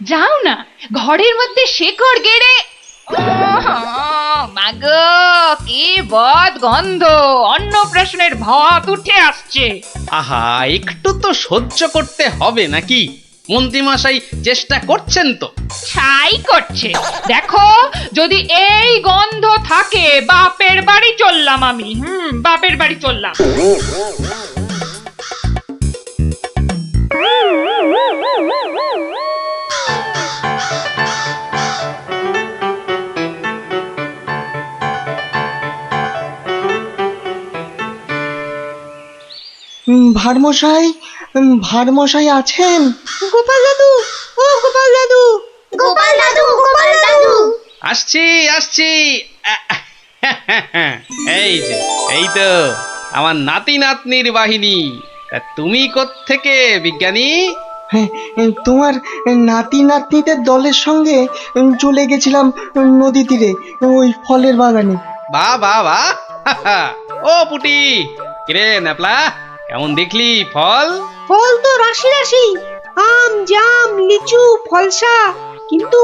যাও না, ঘরের মধ্যে শেকড় গেড়ে। মাগো, কি বদ গন্ধ! অন্নপ্রাশনের ভাত উঠে আসছে। আহা, একটু তো সহ্য করতে হবে নাকি? মন্ত্রীমশাই চেষ্টা করছেন তো। ছাই করছে। দেখো, যদি এই গন্ধ থাকে, বাপের বাড়ি চললাম আমি। বাপের বাড়ি চললাম। ভারমশাই, ভারমশাই আছেন? গোপাল দাদু, ও গোপাল দাদু! গোপাল দাদু, গোপাল দাদু। আসছি আসছি। এই যে, এই তো আমার নাতি নাতনির বাহিনী। তা তুমি কোত্থেকে বিজ্ঞানী? হ্যাঁ, তোমার নাতি নাতনিদের দলের সঙ্গে চলে গেছিলাম নদী তীরে, ওই ফলের বাগানে। বাহ বাহ বাহ! ও পুটি, কিরে ন্যাপলা, কেমন দেখলি ফল? ফল তো রাশি রাশি, আম, জাম, লিচু, ফলসা। কিন্তু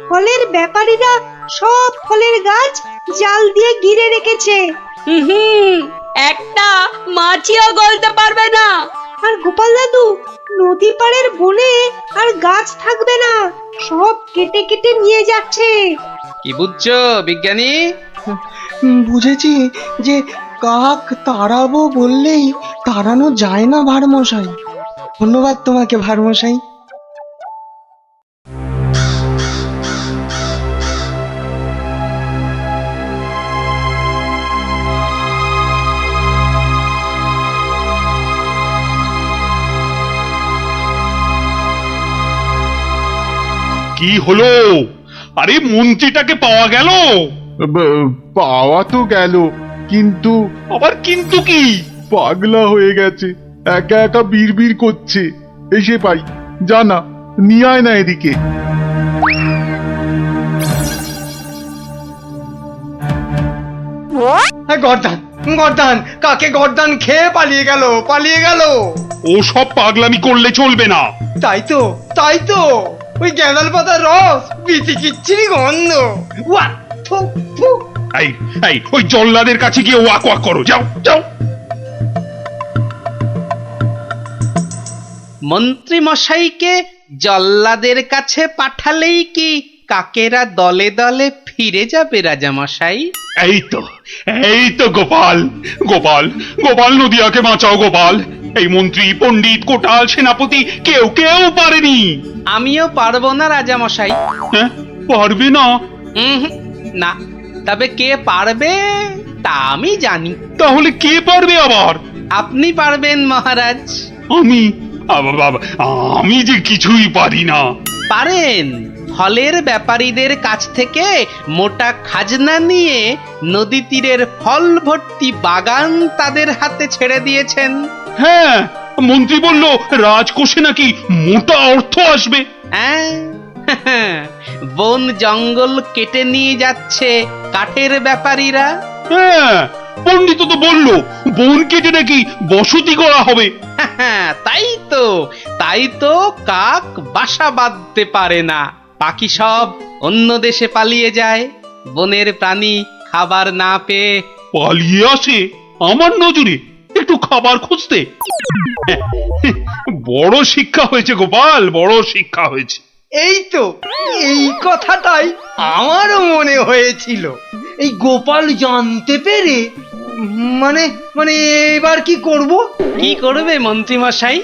ফলের ব্যাপারীরা সব ফলের গাছ জাল দিয়ে ঘিরে রেখেছে। একটা মাছিও গলতে পারবে না। আর গোপাল দাদু, নদী পাড়ের বনে আর গাছ থাকবে না, সব কেটে কেটে নিয়ে যাচ্ছে। কি বুঝছো বিজ্ঞানী? বুঝেছি যে কাক তাড়াবো বললেই তাড়ানো যায় না ভারমশাই। ধন্যবাদ তোমাকে ভারমশাই। কি হলো? আরে মন্ত্রীটাকে পাওয়া গেল? পাওয়া তো গেল, কিন্তু আবার কিন্তু কি? পাগলা হয়ে গেছে, একা একা বিড়বিড় করছে। এসে পাই, জানা নিয়ে আয় না এদিকে। গর্দান, গর্দান! কাকে গর্দান খেয়ে পালিয়ে গেল, পালিয়ে গেল! ও সব পাগলামি করলে চলবে না। তাই তো, তাই তো! ওই গ্যাঁদাল পাতার রস, বিচি কিচ্ছিরি গন্ধ। ওয়া! ফু, ফু! এই এই ওই জল্লাদের কাছে গিয়ে ওয়াক ওয়াক করো, যাও যাও। মন্ত্রী মশাইকে জল্লাদের কাছে পাঠালেই কি কাকেরা দলে দলে ফিরে যাবে রাজামশাই? এই তো গোপাল, গোপাল, গোপাল নদিয়াকে বাঁচাও গোপাল। এই মন্ত্রী, পণ্ডিত, কোটাল, সেনাপতি কেউ কেউ পারেনি। আমিও পারবো না রাজামশাই। হ্যাঁ, পারবে না? না, তবে কে পারবে তা আমি জানি। তাহলে কে পারবে আবার? আপনি পারবেন মহারাজ। আমি? আমি যে কিছুই পারি না। পারেন। ফলের ব্যাপারীদের কাছ থেকে মোটা খাজনা নিয়ে নদী তীরের ফল ভর্তি বাগান তাদের হাতে ছেড়ে দিয়েছেন। হ্যাঁ, মন্ত্রী বলল রাজকোষে নাকি মোটা অর্থ আসবে। হ্যাঁ, বন জঙ্গল কেটে নিয়ে যাচ্ছে কাঠের ব্যাপারীরা। হ্যাঁ, পণ্ডিত তো বলল বন কেটে নাকি বসতি করা হবে। তাই তো কাক বাসা বাঁধতে পারে না, পাখি সব অন্য দেশে পালিয়ে যায় বনের প্রাণী খাবার না পেয়ে। পালিয়ে আসে আমার নজরে একটু খাবার খুঁজতে। বড় শিক্ষা হয়েছে গোপাল, বড় শিক্ষা হয়েছে। এই তো, এই কথাটাই আমারও মনে হয়েছিল। এই গোপাল জানতে পেরে মানে মানে এবার কি করব? কি করবে মন্ত্রী মশাই?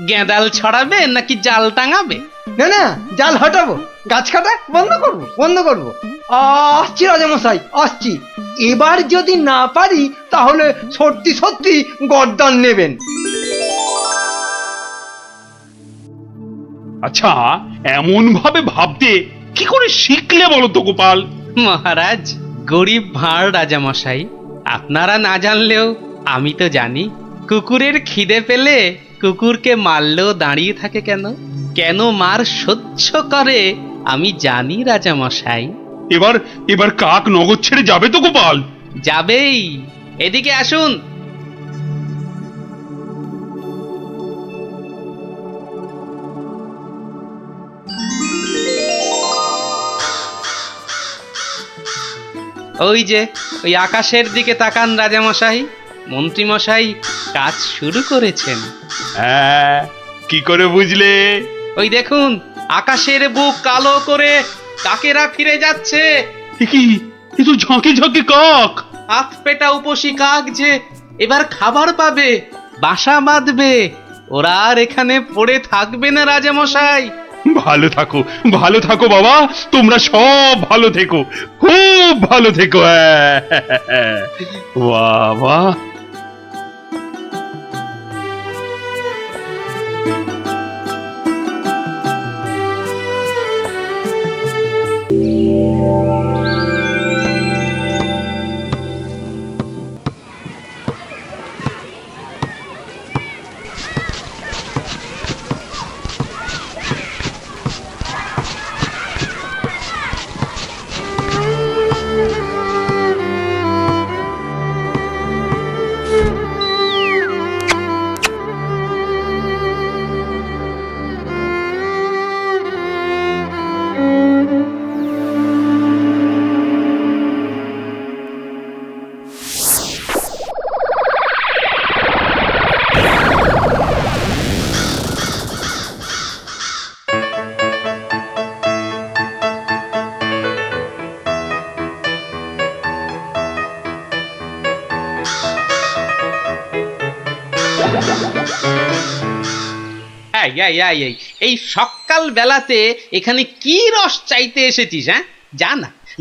গেঁদাল ছড়াবে নাকি জাল টাঙাবে? না না, জাল হটাবো, গাছ কাটা বন্ধ করব, বন্ধ করব। আসছি রাজামশাই, আসছি। এবার যদি না পারি তাহলে সত্যি সত্যি গর্দান নেবেন। আচ্ছা, এমন ভাবে ভাবতে কি করে শিখলে বলো তো গোপাল? মহারাজ, গরিব ভাঁড় রাজামশাই, আপনারা না জানলেও আমি তো জানি। কুকুরের খিদে পেলে কুকুরকে মারলেও দাঁড়িয়ে থাকে কেন? কেন মার সহ্য করে আমি জানি রাজামশাই। এবার এবার কাক নগর ছেড়ে যাবে তো গোপাল? যাবেই। এদিকে আসুন। ওই যে ওই আকাশের দিকে তাকান রাজামশাই, মন্ত্রীমশাই কাজ শুরু করেছেন। হ্যাঁ, কি করে বুঝলে? ওই দেখুন আকাশের বুক কালো করে কাকেরা ফিরে যাচ্ছে। এ কি, এ তো ঝাঁকে ঝাঁকে কাক। হাত পেটা উপসী কাক যে এবার খাবার পাবে, বাসা বাঁধবে। ওরা আর এখানে পড়ে থাকবে না রাজামশাই। ভালো থাকো বাবা, তোমরা সব ভালো থেকো, খুব ভালো থেকো। বাবা, এই সকাল বেলাতে এখানে কি রস চাইতে এসেছিস? হ্যাঁ,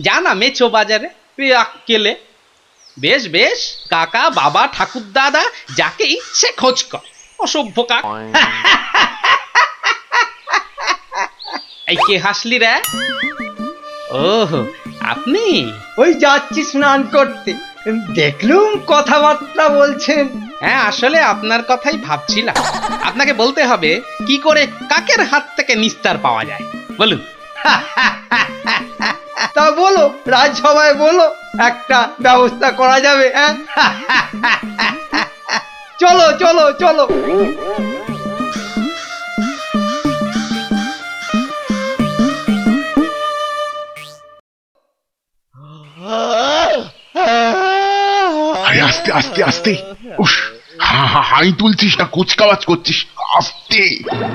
জানা মেছো বাজারে আক্কেলে। বেশ বেশ, কাকা বাবা ঠাকুর দাদা যাকে ইচ্ছে খোঁজ কর, অসভ্য কাক। এই কে হাসলি রে? ওহ, আপনি? ওই যাচ্ছি স্নান করতে, দেখলুম কথাবার্তা বলছেন। হ্যাঁ, আসলে আপনার কথাই ভাবছিলাম। আপনাকে বলতে হবে কি করে কাকের হাত থেকে নিস্তার পাওয়া যায়, বলুন। তা বলো, রাজসভায় বলো, একটা ব্যবস্থা করা যাবে। হ্যাঁ, চলো চলো চলো। আরে আস্তে আস্তে আস্তে, উস, হাই তুলছিস না কুচকাওয়াজ করছিস, আস্তে।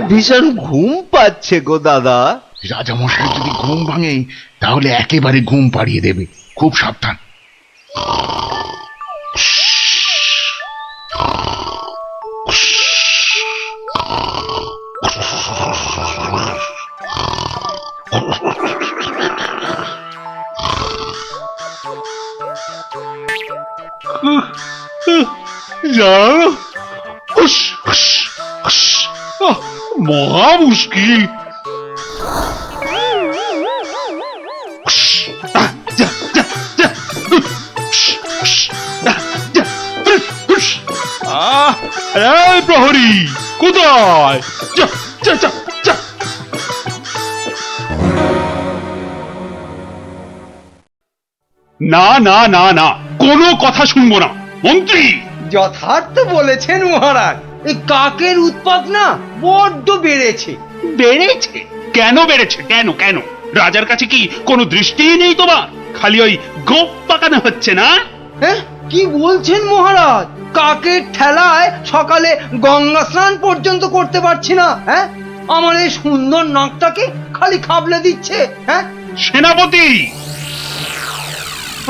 ভীষণ ঘুম পাচ্ছে গো দাদা। রাজামশাই যদি ঘুম ভাঙে তাহলে একেবারে ঘুম পাড়িয়ে দেবে, খুব সাবধান। জানো, মহা মুশকিল। প্রহরী কোথায়? যা যা যা যা। না না না না, কোনো কথা শুনবো না। মন্ত্রী, যথার্থ বলেছেন মহারাজ, এই কাকের উৎপাত না বড্ড বেড়েছে। বেড়েছে? কেন বেড়েছে? কেন কেন? রাজার কাছে কি কোনো দৃষ্টিই নেই তোমার? খালি ওই গোপ পাকানো হচ্ছে না? হ্যাঁ, কি বলছেন মহারাজ? কাকের ঠেলায় সকালে গঙ্গা স্নান পর্যন্ত করতে পারছি না। হ্যাঁ, আমার এই সুন্দর নাকটাকে খালি খাবলে দিচ্ছে। হ্যাঁ, সেনাপতি,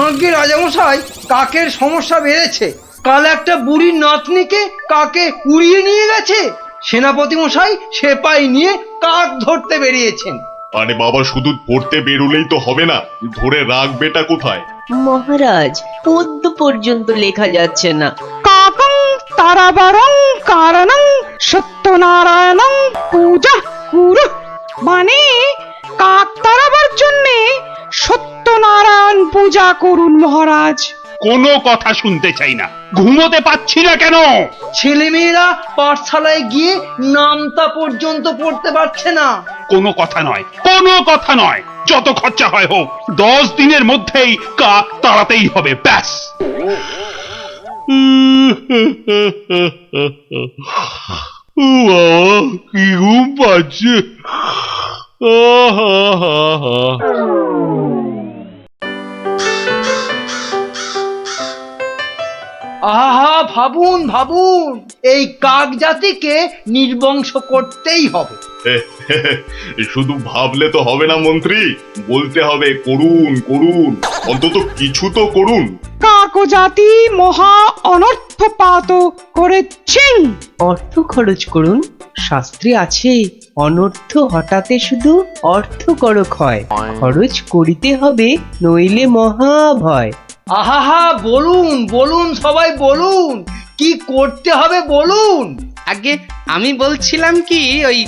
আগে রাজামশাই, কাকের সমস্যা বেড়েছে। কাল একটা বুড়ির নাতনিকে কাকে উড়িয়ে নিয়ে গেছে। সেনাপতি মশাই সেপাই নিয়ে কাক ধরতে বেরিয়েছেন। আরে বাবা, শুধু পড়তে বেরোলেই তো হবে না, ধরে রাখবেটা কোথায়? মহারাজ, পদ্য পর্যন্ত লেখা যাচ্ছে না। কাকং তারাবারং কারণং সত্যনারায়ণং পূজা কুরু, মানে কাক তাড়াবার জন্যে সত্যনারায়ণ পূজা করুন মহারাজ। কোনো কথা শুনতে চাই না। ঘুমোতে পাচ্ছি না কেন? ছেলেমেয়েরা পাঠশালায় গিয়ে নামতা পর্যন্ত পড়তে পারছে না। কোনো কথা নয়, কোনো কথা নয়। যত খরচা হয় হোক, 10 দিনের মধ্যেই কাক তাড়াতেই হবে, ব্যাস। কি ঘুম পাচ্ছে। আহা, ভাবুন ভাবুন, এই কাক জাতিকে নির্বংশ করতেই হবে। শুধু ভাবলে তো হবে না মন্ত্রী, বলতে হবে করুন করুন, অন্তত কিছু তো করুন। কাকজাতি মহা অনর্থপাত করেছেন। অর্থ খরচ করুন, শাস্ত্রে আছে অনর্থ হঠাতে শুধু অর্থ করক হয়, খরচ করিতে হবে নইলে মহাভয়। আহা, বলুন বলুন, সবাই বলুন, কি করতে হবে বলুন। আগে আমি বলছিলাম কি, ওই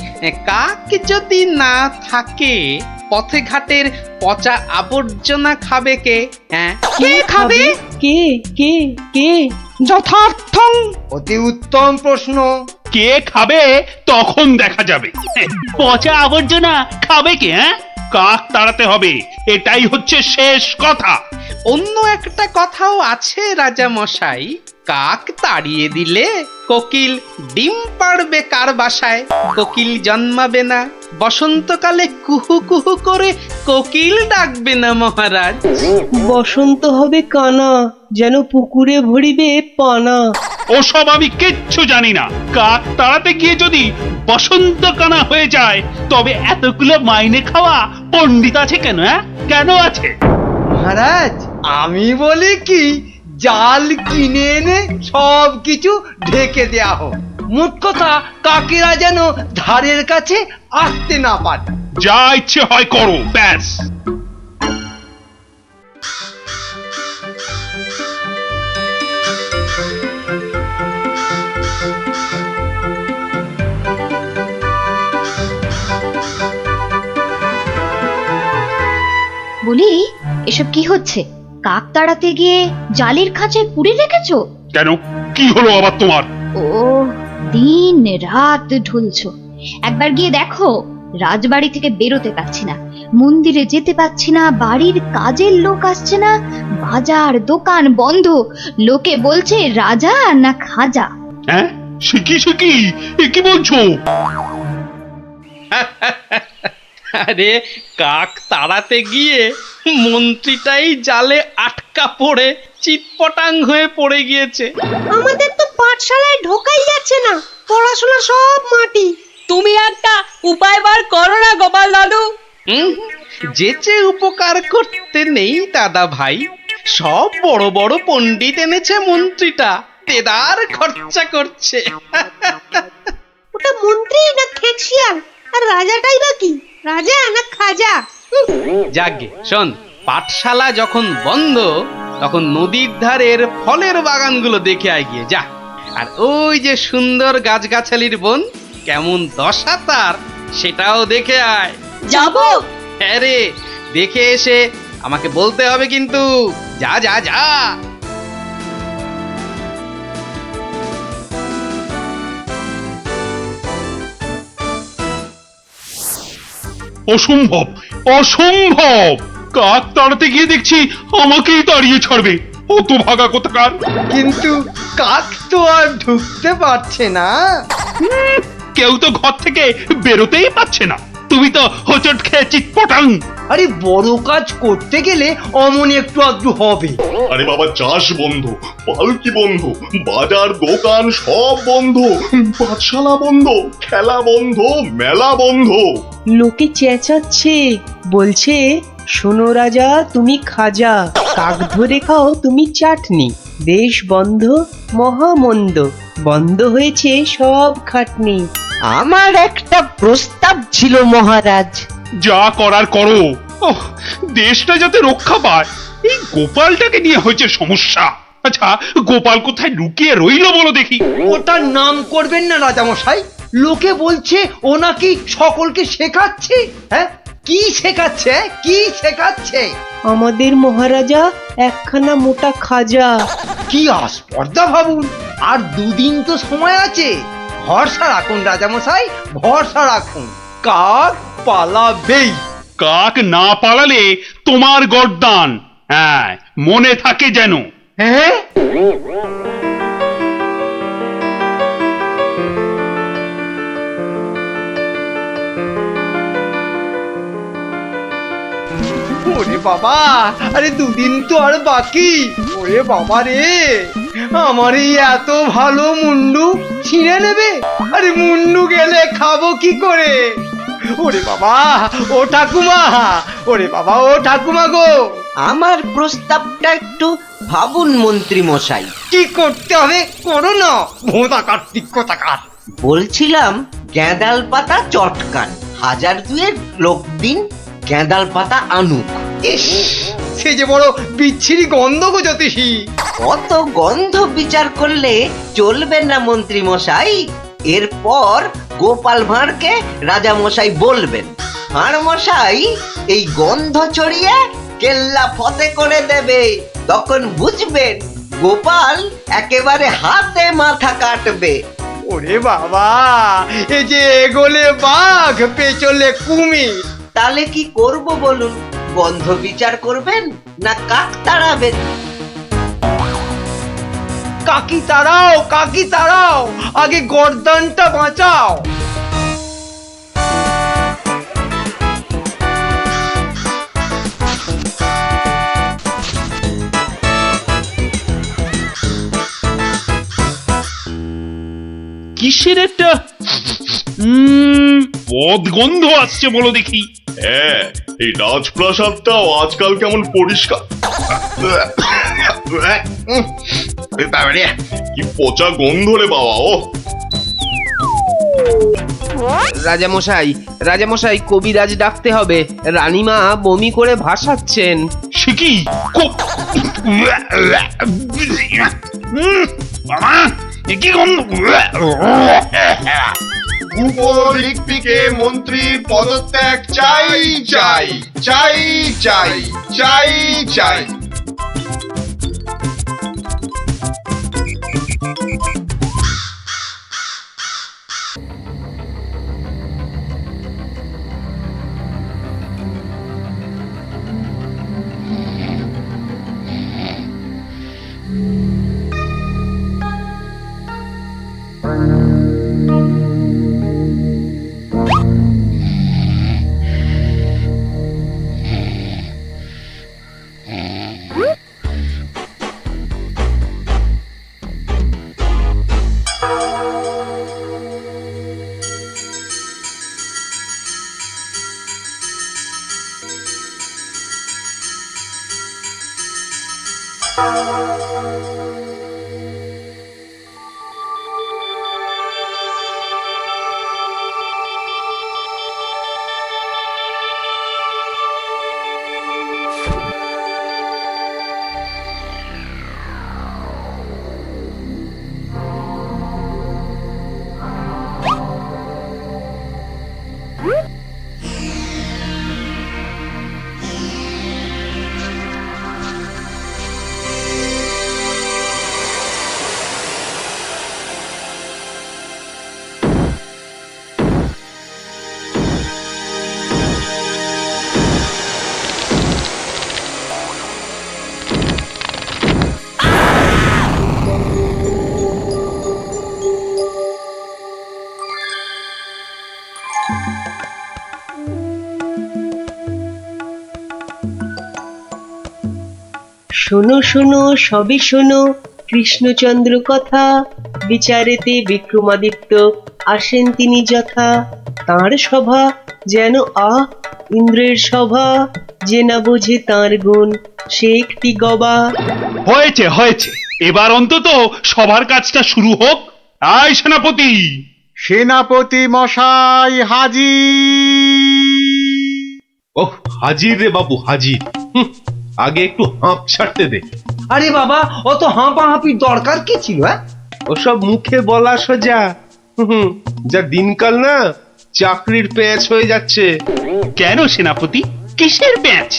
কাক যদি না থাকে পথে ঘাটের পচা আবর্জনা খাবে কে? হ্যাঁ, কে খাবে? কে কে কে? যথার্থং। অতি উত্তম প্রশ্ন। কে খাবে তখন দেখা যাবে। পচা আবর্জনা খাবে কে? হ্যাঁ, কাক তাড়াতে হবে, এটাই হচ্ছে শেষ কথা। অন্য একটা কথাও আছে রাজা মশাই, কাক তাড়িয়ে দিলে কোকিল ডিম পাড়বে কার বাসায়? কোকিল জন্মাবে না, বসন্তকালে কুহু কুহু করে কোকিল ডাকবে না মহারাজ। বসন্ত হবে কানা, যেন পুকুরে ভরিবে পানা। ওসব আমি কিচ্ছু জানি না। কাক তাড়াতে গিয়ে যদি বসন্ত কানা হয়ে যায়, তবে এতগুলো মাইনে খাওয়া পণ্ডিত আছে কেন? হ্যাঁ, কেন আছে? মহারাজ, আমি বলি কি, জাল কিনে এনে সব কিছু ঢেকে দেয়া হোক। মোট কথা, কাকেরা যেন ধারের কাছে আসতে না পারে। যা ইচ্ছে হয় করো, ব্যাস। বলি, এসব কি হচ্ছে? কাক তাড়াতে গিয়ে জালের খাঁচায় পুরে রেখেছো? কেন, কি হলো আবার তোমার? ও, দিন রাত ঢুলছো। একবার গিয়ে দেখো, রাজবাড়ি থেকে বেরোতে পারছি না, মন্দিরে যেতে পারছি না, বাড়ির কাজের লোক আসছে না, বাজার দোকান বন্ধ, লোকে বলছে রাজা না খাজা। হ্যাঁ, শিখি এ কি বলছো? আরে, কাক তাড়াতে গিয়ে মন্ত্রীটাই জালে আটকা পড়ে চিৎপটাং হয়ে পড়ে গিয়েছে। আমাদের তো পাঠশালায় ঢোকাই যাচ্ছে না, পড়াশোনা সব মাটি। তুমি একটা উপায় বার করো না গোপাল দাদু। যেচে উপকার করতে নেই দাদা ভাই, সব বড় বড় পণ্ডিত এনেছে মন্ত্রীটা, তেদার খরচা করছে। ওটা মন্ত্রী না খেকশিয়াল? আর রাজাটাই বা কি, রাজা না খাজা? যাগে শোন, পাঠশালা যখন বন্ধ তখন নদীর ধারের ফলের বাগানগুলো দেখে আয় গিয়ে যা। আর ওই যে সুন্দর গাছগাছালির বন, কেমন দশা তার, সেটাও দেখে আয়। যাবো। হ্যাঁ রে, দেখে এসে আমাকে বলতে হবে কিন্তু। যা যা যা। অসম্ভব, অসম্ভব! কাক তাড়াতে গিয়ে দেখছি আমাকেই তাড়িয়ে ছাড়বে, অত ভাগা কোথাকার। কিন্তু কাক তো আর ঢুকতে পারছে না। কেউ তো ঘর থেকে বেরোতেই পারছে না, তুমি তো হোঁচট খেয়ে চিৎপটাং। আরে, বড় কাজ করতে গেলে অমন একটু আধটু হবে। আরে বাবা, চাষ বন্ধ, পালকি বন্ধ, বাজার দোকান সব বন্ধ, পাঠশালা বন্ধ, খেলা বন্ধ, মেলা বন্ধ। লোকে চেঁচাচ্ছে, বলছে শোনো রাজা তুমি খাজা, কাক ধরে খাও তুমি চাটনি। দেশ বন্ধ, মহামন্দ, বন্ধ হয়েছে সব খাটনি। আমার একটা প্রস্তাব ছিল মহারাজ। যা করার করো, ওহ, দেশটা যাতে রক্ষা পায়। এই গোপালটাকে নিয়ে হয়েছে সমস্যা। আচ্ছা, গোপাল কোথায় লুকিয়ে রইলো বলো দেখি? ওটার নাম করবেন না রাজামশাই, লোকে বলছে ও নাকি সকলকে শেখাচ্ছে। হ্যাঁ, কি শেখাচ্ছে? কি শেখাচ্ছে? আমাদের মহারাজা একখানা মোটা খাজা। কি আস্পর্ধা ভাবুন। আর দুদিন তো সময় আছে, ভরসা রাখুন রাজামশাই, ভরসা রাখুন। কাক পালাবেই। কাক না পালালে তোমার গর্দান, হ্যাঁ, মনে থাকে যেন। হ্যাঁ, ওরে বাবা, আরে দুদিন তো আর বাকি। ওরে বাবা রে, আমার এই এত ভালো মুন্ডু ছিঁড়ে নেবে? আরে মুন্ডু গেলে খাবো কি করে? ওরে বাবা, ও ঠাকুমা, ওরে বাবা, ও ঠাকুমা গো, আমার প্রস্তাবটা একটু ভাবুন মন্ত্রী মশাই। কি করতে হবে করো না, ভোঁতা কার্তিক কোথাকার। বলছিলাম গ্যাঁদাল পাতা চটকান, 1000 লোক দিন গ্যাঁদাল পাতা আনুক। ইস, সে যে বড় বিচ্ছিরি গন্ধ গো জ্যোতিষী। অত গন্ধ বিচার করলে চলবে না মন্ত্রী মশাই। এরপর গোপাল ভাঁড়কে রাজা মশাই বলবেন, ভাঁড় মশাই এই গন্ধ ছড়িয়ে কেল্লা ফতে করে দেবে। তখন বুঝবেন গোপাল একেবারে হাতে মাথা কাটবে। ওরে বাবা, এ যে এগোলে বাঘ পেছলে কুমির। তাহলে কি করব বলুন? গন্ধ বিচার করবেন না কাক তাড়াবেন? কাকি তাড়াও, কাকি তাড়াও, আগে গর্দানটা বাঁচাও। কিসের একটা বদগন্ধ আসছে বলো দেখি। হ্যাঁ, এই রাজপ্রাসাদটাও আজকাল কেমন পরিষ্কার। কি পচা গন্ধ রে বাবা। ও রাজামশাই, রাজামশাই, কবিরাজ ডাকতে হবে। রানীমা বমি করে ভাসাচ্ছেন। সে কি বাবা, এ কি গন্ধ? উপরিক্তিকে মন্ত্রী পদত্যাগ চাই চাই চাই চাই চাই চাই। শোনো শোনো সবে শোনো কৃষ্ণচন্দ্র কথা, বিচারেতে বিক্রমাদিত্য আসেন তিনি যথা। তাঁর সভা যেন ইন্দ্রের সভা, যে না বোঝে তাঁর গুণ সে একটি গবা। হয়েছে হয়েছে, এবার অন্তত সবার কাজটা শুরু হোক। আয় সেনাপতি। সেনাপতি মশাই হাজির। ওহ, হাজির রে বাবু, হাজির। আগে একটু হাঁপ ছাড়তে দে। আরে বাবা, অত হাঁপাহাঁপির দরকার কি ছিল? ওসব মুখে বলা সোজা। যা দিনকাল না, চাকরির প্যাঁচ হয়ে যাচ্ছে। কেন সেনাপতি, কিসের প্যাঁচ?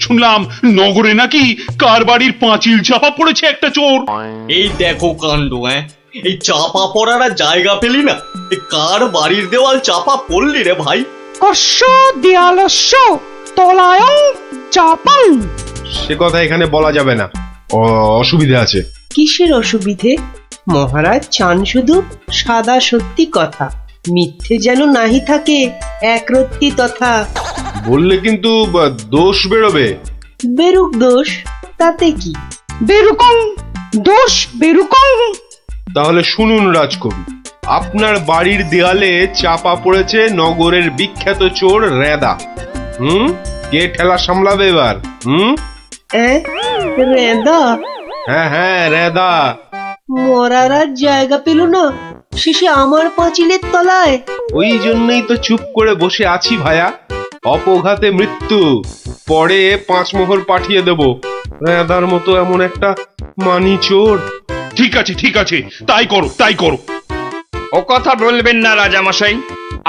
শুনলাম নগরে নাকি কার বাড়ির পাঁচিল চাপা পড়েছে একটা চোর। এই দেখো কাণ্ড। এই চাপা পড়ার আর জায়গা পেলি না, এই কার বাড়ির দেওয়াল চাপা পড়লি রে ভাই? কস্য দেয়ালস্য তলায়ং চাপাং। সে কথা এখানে বলা যাবে না, অসুবিধা আছে। কিসের অসুবিধে? মহারাজ চান শুধু সাদা সত্যি কথা, মিথ্যে যেন নাহি থাকে একরত্তি তথা। বললে কিন্তু দোষ বেরোবে। বেরুক দোষ, তাতে কি? বেরুকং দোষ বেরুকং। তাহলে শুনুন রাজকবি, আপনার বাড়ির দেয়ালে চাপা পড়েছে নগরের বিখ্যাত চোর রেদা। কে ঠেলা সামলাবে এবার? রেদা? হ্যাঁ হ্যাঁ, রেদা। মরার আর জায়গা পেল না, শেষে আমার পাঁচিলের তলায়। ওই জন্যই তো চুপ করে বসে আছি ভায়া। অপঘাতে মৃত্যু, পরে 5 মোহর পাঠিয়ে দেব। রেদার মতো এমন একটা মানি চোর। ঠিক আছে ঠিক আছে, তাই করো তাই করো। ও কথা বলবেন না রাজামশাই,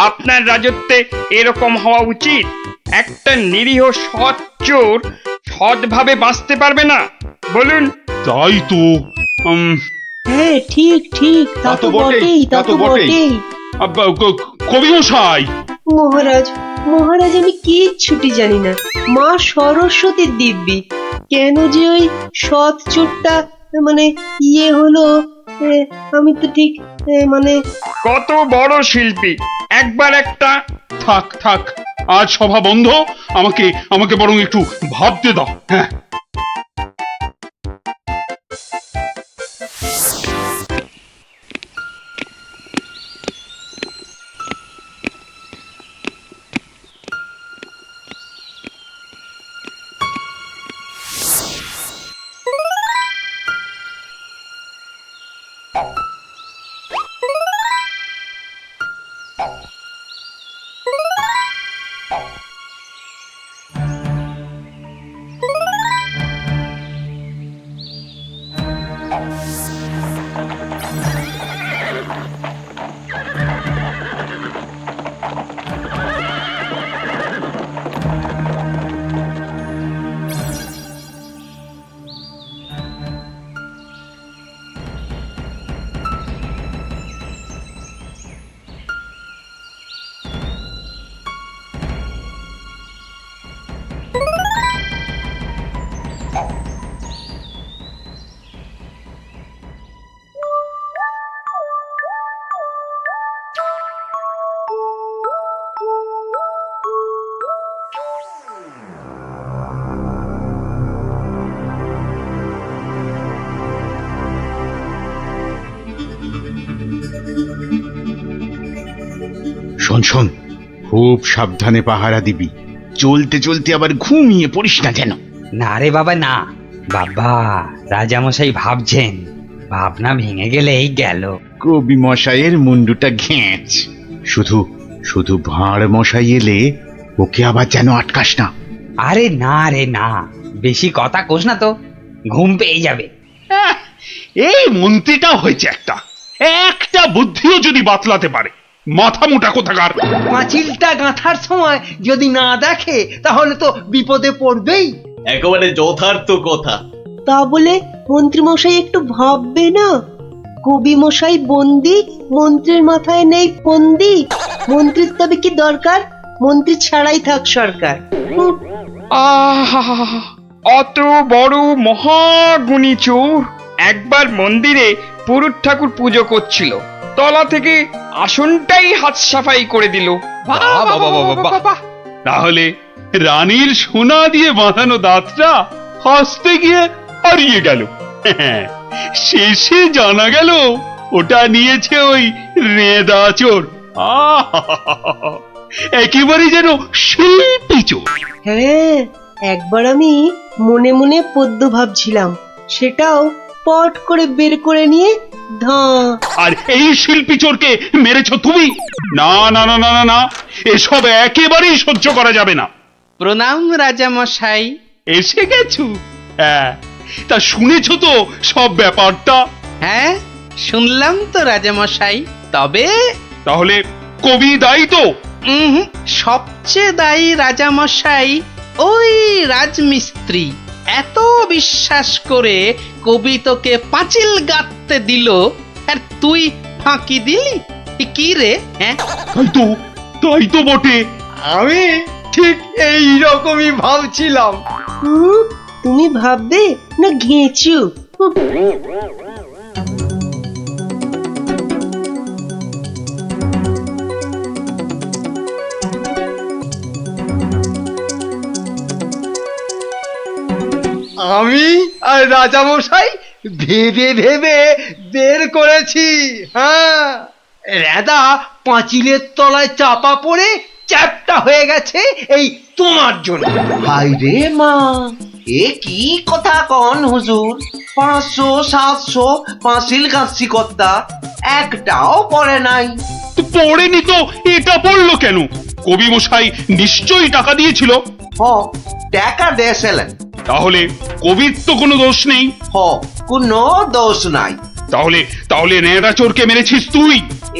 আপনার রাজত্বে এরকম হওয়া উচিত। একটা নিরীহ সৎ চোর সৎভাবে বাঁচতে পারবে না, বলুন? তাই তো। হ্যাঁ ঠিক ঠিক, তা তো বটেই, তা তো বটেই। কবি মশাই। মহারাজ, মহারাজ আমি কিচ্ছুটি জানি না। মা সরস্বতীর দিব্যি, কেন যে ওই সৎ চোরটা মানে হলো, আমি তো ঠিক মানে। কত বড় শিল্পী, একবার একটা। থাক থাক, আজ সভা বন্ধ। আমাকে আমাকে বরং একটু ভাবতে দাও। হ্যাঁ, শোন শোন, খুব সাবধানে পাহারা দিবি। চলতে চলতে আবার ঘুমিয়ে পড়িস না যেন। না রে বাবা না, বাবা রাজামশাই ভাবছেন, ভাবনা ভেঙে গেলেই গেল। কবি মশাইয়ের মুন্ডুটা ঘেঁচ। শুধু শুধু ভাঁড় মশাই এলে ওকে আবার যেন আটকাস না। আরে না রে না, বেশি কথা কোস না তো, ঘুম পেয়ে যাবে। এই মন্ত্রীটা হয়েছে একটা একটা বুদ্ধিও যদি বাতলাতে পারে। মাথা মোটা কোথাকার। পাঁচিলটা গাঁথার সময় যদি না দেখে তাহলে তো বিপদে পড়বেই। একেবারে যথার্থ কথা। তা বলে মন্ত্রী মশাই একটু ভাববে না? কবি মশাই বন্দি, মন্ত্রীর মাথায় নেই ফন্দি। মন্ত্রীর তবে কি দরকার? মন্ত্রী ছাড়াই থাক সরকার। অত বড় মহাগুণী চোর একবার মন্দিরে পুরুত ঠাকুর পুজো করছিল, তলা থেকে আসনটাই হাত সাফাই করে দিল। তাহলে রানীর সোনা দিয়ে বাঁধানো দাঁতটা হাসতে গিয়ে হারিয়ে গেল। শেষে জানা গেল ওটা নিয়েছে ওই রেদা চোর। একেবারে যেন শিল্পী চোর। হ্যাঁ, একবার আমি মনে মনে পদ্য ভাবছিলাম, সেটাও পট করে বের করে নিয়ে আর এই শিল্পী চোরকে মেরেছ তুমি? না না না না না, এসব একেবারেই সহ্য করা যাবে না। প্রণাম রাজামশাই। এসে গেছো? হ্যাঁ, তা শুনেছো তো সব ব্যাপারটা? হ্যাঁ শুনলাম তো রাজামশাই। তবে তাহলে কবি দায়ী তো? সবচেয়ে দায়ী রাজামশাই ওই রাজমিস্ত্রি। এত বিশ্বাস করে কবি তোকে পাঁচিল গাঁথতে দিল, আর তুই ফাঁকি দিলি। কি রে? হ্যাঁ তাই তো বটে। আমি ঠিক এই রকমই ভাবছিলাম। তুমি ভাববে না ঘেঁচু? আমি আর রাজামশাই ভেবে ভেবে বের করেছি। হ্যাঁ, রেদা পাঁচিলের তলায় চাপা পড়ে চ্যাপ্টা হয়ে গেছে এই তোমার জন্য। হাই রে মা, এ কি কথা কন হুজুর? 500 700 পাঁচিল গাছি কর্তা, একটাও পড়ে নাই। তো পড়েনি তো এটা পড়লো কেন? কবি মশাই নিশ্চয়ই টাকা দিয়েছিল। হ, টাকা দিয়েছিলেন। তাহলে কবির তো কোনো দোষ নেই। হ, কোনো দোষ নাই। তাহলে তাহলে নেড়া চোরকে মেরেছিস তুই?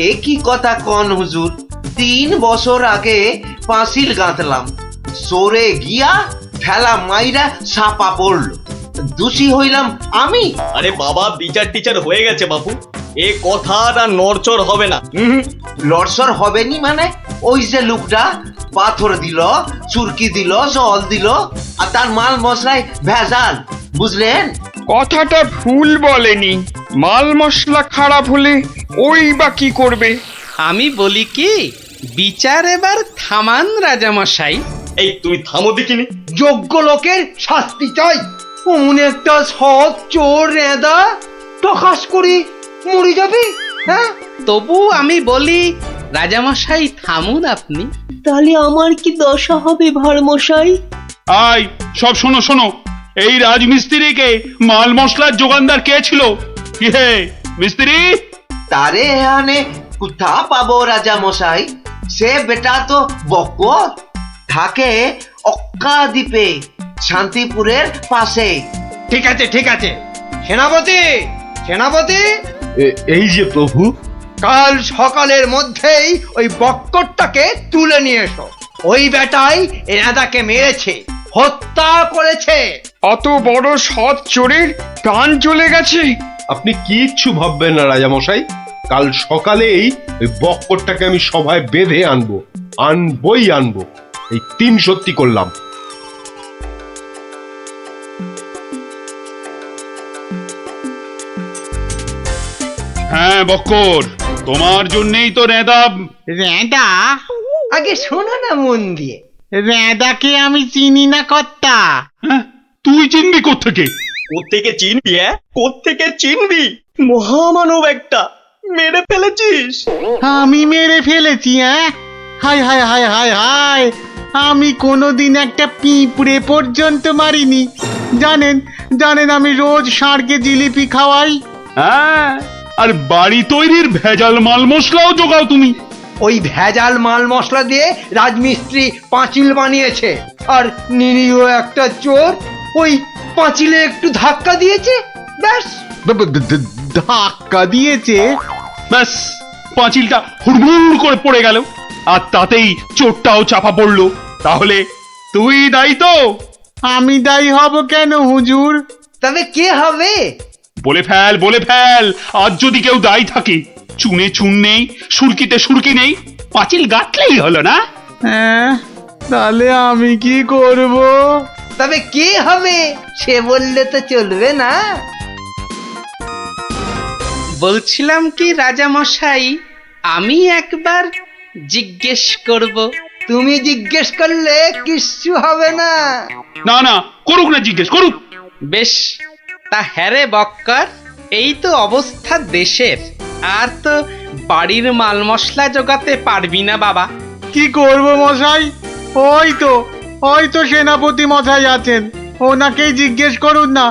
এ কি কথা কন হুজুর? 3 বছর আগে পাঁচিল গাঁথলাম, সরে গিয়া ঠেলা মাইরা সাপা পড়লো, দোষী হইলাম আমি। আরে বাবা, বিচার টিচার হয়ে গেছে বাপু, এ কথা আর নড়চড় হবে না। লড়সর হবে নি মানে? ওই যে লোকটা পাথর দিল, চুরকি দিল, জল দিল, আর তার মাল মশলায় ভেজাল, বুঝলেন? কথাটা ভুল বলেনি। মাল মশলা খারাপ হলে ওই বা কি করবে? আমি বলি কি, বিচার এবার থামান রাজামশাই। এই তুমি থামো দেখিনি। যোগ্য লোকের শাস্তি চাই। অমন একটা সৎ চোর রেদা টকাস করে মরে যাবে। হ্যাঁ, তবু আমি বলি রাজামশাই থামুন আপনি। তাহলে আমার কি দশা হবে ভাড়মশাই? আয় সব শোনো শোনো, এই রাজমিস্ত্রিকে মাল মশলার যোগানদার কে ছিল? কি হে মিস্ত্রি? তারে এখানে কোথা পাবো রাজা মশাই? সে বেটা তো বকর, থাকে অক্কা দ্বীপে, শান্তিপুরের পাশে। ঠিক আছে ঠিক আছে, সেনাপতি সেনাপতি, এই যে প্রভু। কাল সকালের মধ্যেই ওই বক্করটাকে তুলে নিয়ে এসো। ওই বেটাই রেদাকে মেরেছে, হত্যা করেছে। অত বড় সৎ চোরের প্রাণ চলে গেছে? আপনি কিচ্ছু ভাববেন না রাজামশাই, কাল সকালেই ওই বক্করটাকে আমি সভায় বেঁধে আনবো, আনবই আনবো। এই 3 সত্যি করলাম। হ্যাঁ বক্কর, তোমার জন্যই তো রেদা। রেঁদা? আগে শোনো না মন দিয়ে। রেঁদাকে আমি চিনি না কর্তা। হ্যাঁ, তুই চিনবি কোত্থেকে? কোত্থেকে চিনবি? কোত্থেকে চিনবি? মহামানব একটা, মেরে ফেলেছিস। আমি মেরে ফেলেছি? হায় হায় হায় হায় হায়, আমি কোনোদিন একটা পিঁপড়ে পর্যন্ত মারিনি। জানেন জানেন, আমি রোজ ষাঁড়কে জিলিপি খাওয়াই। হ্যাঁ, আর বাড়ি তৈরির ভেজাল মাল মশলাও জোগাও তুমি। ওই ভেজাল মাল মশলা দিয়ে রাজমিস্ত্রি পাঁচিল বানিয়েছে, আর নিরীহ একটা চোর ওই পাঁচিলে একটু ধাক্কা দিয়েছে, ব্যাস। ধাক্কা দিয়েছে? ব্যাস, পাঁচিলটা হুড়মুড় করে পড়ে গেল, আর তাতেই চোরটাও চাপা পড়লো। তাহলে তুই দায়ী তো? আমি দায়ী হব কেন হুজুর? তবে কে হবে? বলে ফেল বলে ফেল, আজ যদি কেউ দায়ী থাকে। চুনে চুন নেই, সুরকিতে সুরকি নেই, পাঁচিল গাঁথলেই হলো না? হ্যাঁ, তাহলে আমি কি করব? তবে কে হবে সে বললে তো চলবে না। বলছিলাম কি রাজামশাই, আমি একবার জিজ্ঞেস করব। তুমি জিজ্ঞেস করলে কিচ্ছু হবে না। না না, করুক না, জিজ্ঞেস করুক। বেশ, তা হ্যারে বক্কর, এই তো অবস্থা দেশের, আর তো বাড়ির মাল মশলা জোগাতে পারবি না বাবা। কি করব মশাই? ওই তো সেনাপতি মশাই আছেন, ওনাকেই জিজ্ঞেস করুন না।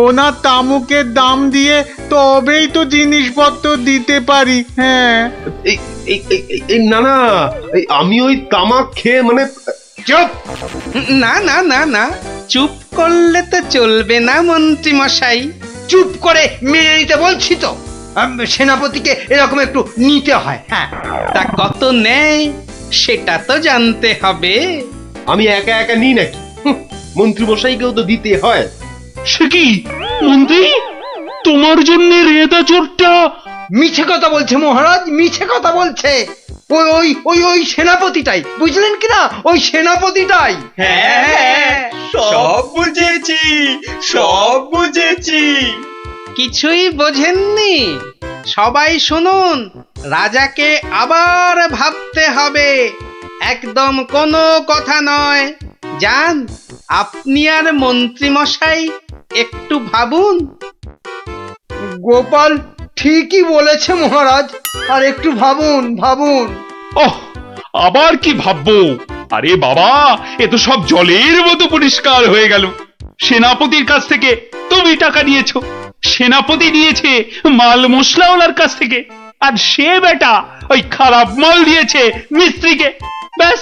ওনার তামুকের দাম দিয়ে তবেই তো জিনিসপত্র দিতে পারি। হ্যাঁ, না না, আমি ওই তামাক খেয়ে মানে। চুপ! না না না না, চুপ করলে তো চলবে না মন্ত্রী মশাই। চুপ করে মেনে নিতে বলছি তো। সেনাপতিকে এরকম একটু নিতে হয়। হ্যাঁ, তা কত নেয় সেটা তো জানতে হবে। আমি একা একা নিই নাকি? মন্ত্রী মশাইকেও তো দিতে হয়। সে কি মন্ত্রী, তোমার জন্য রেদা চোরটা? মিছে কথা বলছে মহারাজ, মিছে কথা বলছে। ওই ওই ওই ওই সেনাপতিটাই, বুঝলেন কিনা? ওই সেনাপতিটাই। হ্যাঁ, সব বুঝেছি, সব বুঝেছি। কিছুই বোঝেননি? সবাই শুনুন, রাজাকে আবার ভাবতে হবে, একদম কোনো কথা নয়। যান, আপনি আর মন্ত্রী মশাই একটু ভাবুন। গোপাল ঠিকই বলেছে মহারাজ, আর একটু ভাবুন ভাবুন। ওহ, আবার কি ভাববো? আরে বাবা, এ তো সব জলের মতো পরিষ্কার হয়ে গেল। সেনাপতির কাছ থেকে তুমি টাকা নিয়েছো, সেনাপতি নিয়েছে মাল মশলাওয়ালার কাছ থেকে, আর সে বেটা ওই খারাপ মাল দিয়েছে মিস্ত্রিকে। ব্যাস,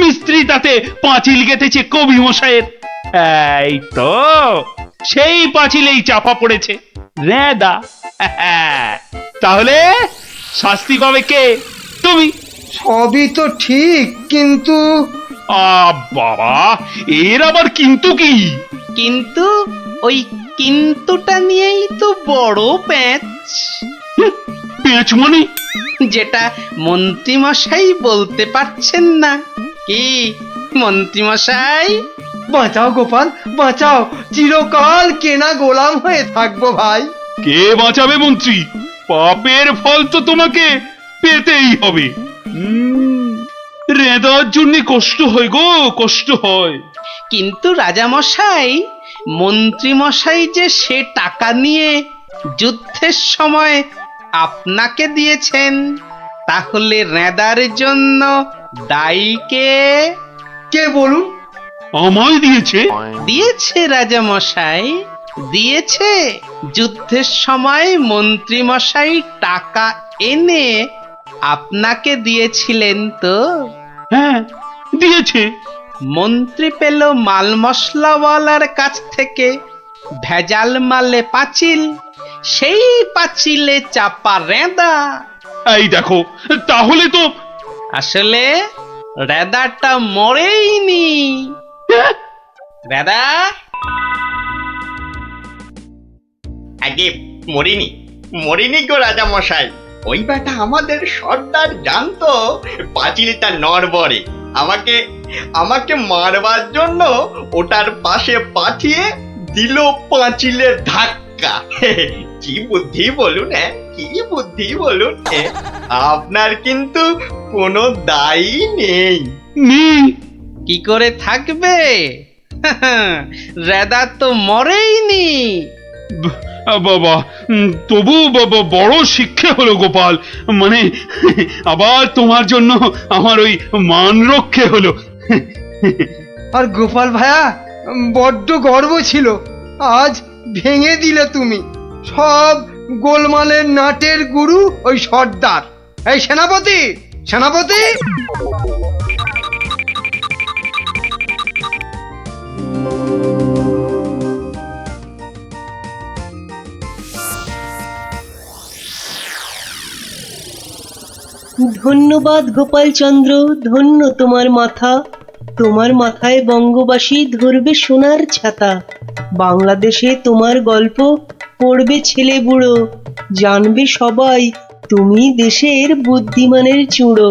মিস্ত্রি তাতে পাঁচিল গেঁথেছে কবি মশাইয়ের। এই তো সেই পাঁচিলেই চাপা পড়েছে রেদা। তাহলে শাস্তি পাবে কে? তুমি। সবই তো ঠিক, কিন্তু বাবা, এর আবার কিন্তু কি? কিন্তু ওই কিন্তুটা নিয়েই তো বড় প্যাঁচ। পেঁচ মানে? যেটা মন্ত্রীমশাই বলতে পারছেন না। কি মন্ত্রীমশাই? বাঁচাও গোপাল বাঁচাও, চিরকাল কেনা গোলাম হয়ে থাকবো ভাই। কে বাঁচাবে মন্ত্রী? পাপের ফল তো তোমাকে পেতেই হবে। রেদার জন্য কষ্ট হয় গো, কষ্ট হয়। কিন্তু রাজামশাই, মন্ত্রীমশাই যে সে টাকা নিয়ে যুদ্ধের সময় আপনাকে দিয়েছেন, তাহলে রেদার জন্য দায়ী কে? কে বলুন? আমায় দিয়েছে? দিয়েছে রাজামশাই, দিয়েছে। যুদ্ধের সময় মন্ত্রীমশাই টাকা এনে আপনাকে দিয়েছিলেন তো? হ্যাঁ, দিয়েছে। মন্ত্রী পেল মাল মশলাওয়ালার কাছ থেকে ভেজাল মালে পাঁচিল, সেই পাঁচিলে চাপা রেঁদা। এই দেখো, তাহলে তো আসলে রেদাটা মরেইনি। রেদা আগে মরিনি, মরিনি গো রাজা মশাই। ওই বেটা আমাদের সর্দার জানতো পাঁচিলটা নড়বড়ে, আমাকে আমাকে মারবার জন্য ওটার পাশে পাঠিয়ে দিল পাঁচিলের ধাক্কা। কি বুদ্ধি বলুন, হ্যাঁ, কি বুদ্ধি বলুন। আপনার কিন্তু কোনো দায়ী নেই। কি করে থাকবে? রেদা তো মরেইনি। বাবা, তবু বড় শিক্ষা হলো গোপাল। মানে আবার তোমার জন্য আমার ওই মান রক্ষে হলো। আর গোপাল ভাইয়া, বড্ড গর্ব ছিল, আজ ভেঙে দিলে তুমি। সব গোলমালের নাটের গুরু ওই সর্দার। এই সেনাপতি, সেনাপতি! ধন্যবাদ গোপালচন্দ্র, ধন্য তোমার মাথা। তোমার মাথায় বঙ্গবাসী ধরবে সোনার ছাতা। বাংলাদেশে তোমার গল্প পড়বে ছেলে বুড়ো, জানবে সবাই তুমি দেশের বুদ্ধিমানের চূড়ো।